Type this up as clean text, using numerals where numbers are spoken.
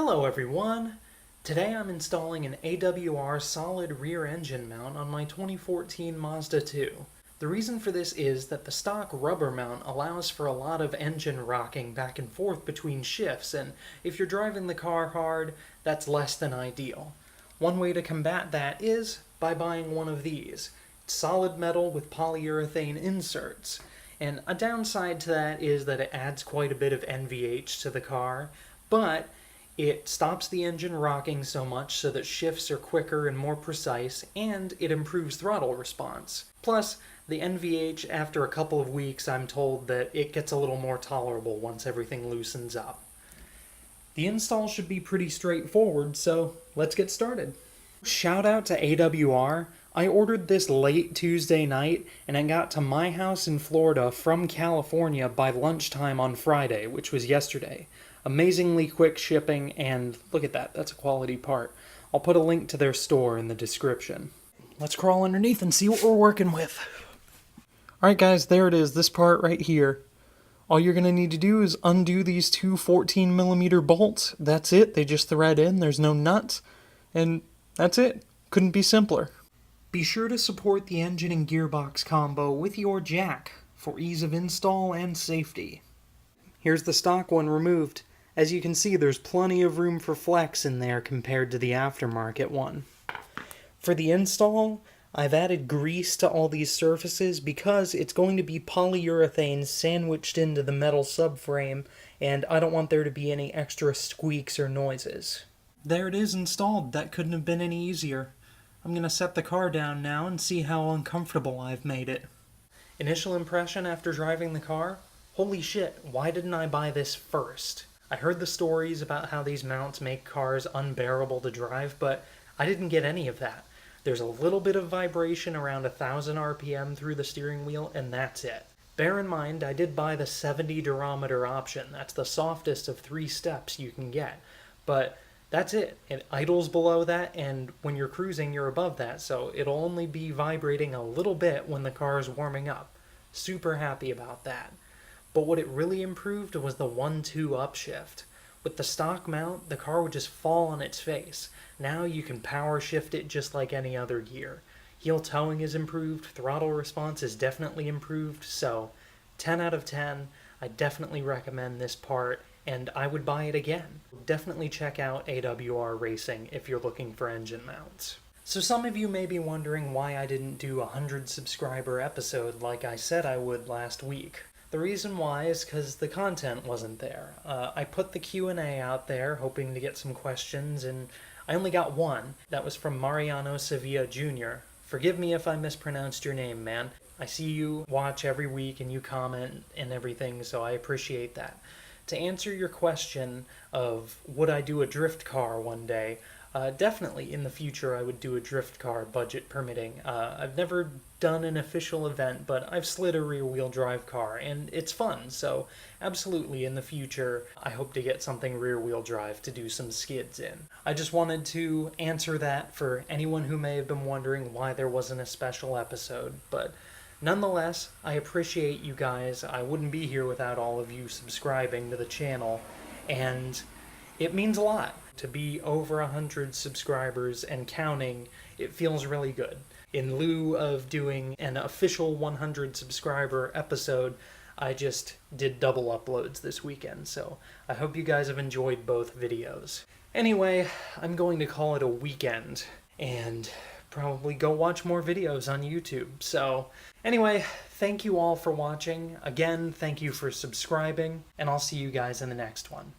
Hello everyone! Today I'm installing an AWR solid rear engine mount on my 2014 Mazda 2. The reason for this is that the stock rubber mount allows for a lot of engine rocking back and forth between shifts, and if you're driving the car hard, that's less than ideal. One way to combat that is by buying one of these. It's solid metal with polyurethane inserts. And a downside to that is that it adds quite a bit of NVH to the car, but it stops the engine rocking so much so that shifts are quicker and more precise, and it improves throttle response. Plus, the NVH, after a couple of weeks, I'm told that it gets a little more tolerable once everything loosens up. The install should be pretty straightforward, so let's get started. Shout out to AWR. I ordered this late Tuesday night, and it got to my house in Florida from California by lunchtime on Friday, which was yesterday. Amazingly quick shipping, and look at that, that's a quality part. I'll put a link to their store in the description. Let's crawl underneath and see what we're working with. Alright guys, there it is, this part right here. All you're going to need to do is undo these two 14mm bolts. That's it, they just thread in, there's no nuts, and that's it. Couldn't be simpler. Be sure to support the engine and gearbox combo with your jack for ease of install and safety. Here's the stock one removed. As you can see, there's plenty of room for flex in there compared to the aftermarket one. For the install, I've added grease to all these surfaces because it's going to be polyurethane sandwiched into the metal subframe, and I don't want there to be any extra squeaks or noises. There it is installed. That couldn't have been any easier. I'm going to set the car down now and see how uncomfortable I've made it. Initial impression after driving the car? Holy shit, why didn't I buy this first? I heard the stories about how these mounts make cars unbearable to drive, but I didn't get any of that. There's a little bit of vibration around 1000 RPM through the steering wheel, and that's it. Bear in mind, I did buy the 70 durometer option. That's the softest of 3 steps you can get. But that's it. It idles below that, and when you're cruising, you're above that, so it'll only be vibrating a little bit when the car is warming up. Super happy about that. But what it really improved was the 1-2 upshift. With the stock mount, the car would just fall on its face. Now you can power shift it just like any other gear. Heel towing is improved, throttle response is definitely improved, so 10 out of 10, I definitely recommend this part, and I would buy it again. Definitely check out AWR Racing if you're looking for engine mounts. So some of you may be wondering why I didn't do a 100 subscriber episode like I said I would last week. The reason why is because the content wasn't there. I put the Q&A out there hoping to get some questions, and I only got one. That was from Mariano Sevilla Jr. Forgive me if I mispronounced your name, man. I see you watch every week and you comment and everything, so I appreciate that. To answer your question of would I do a drift car one day, definitely in the future I would do a drift car, budget permitting. I've never done an official event, but I've slid a rear-wheel drive car, and it's fun, so absolutely in the future I hope to get something rear-wheel drive to do some skids in. I just wanted to answer that for anyone who may have been wondering why there wasn't a special episode, but nonetheless, I appreciate you guys. I wouldn't be here without all of you subscribing to the channel, and it means a lot. To be over 100 subscribers and counting, it feels really good. In lieu of doing an official 100 subscriber episode, I just did double uploads this weekend, so I hope you guys have enjoyed both videos. Anyway, I'm going to call it a weekend, and probably go watch more videos on YouTube. So anyway, thank you all for watching. Again, thank you for subscribing, and I'll see you guys in the next one.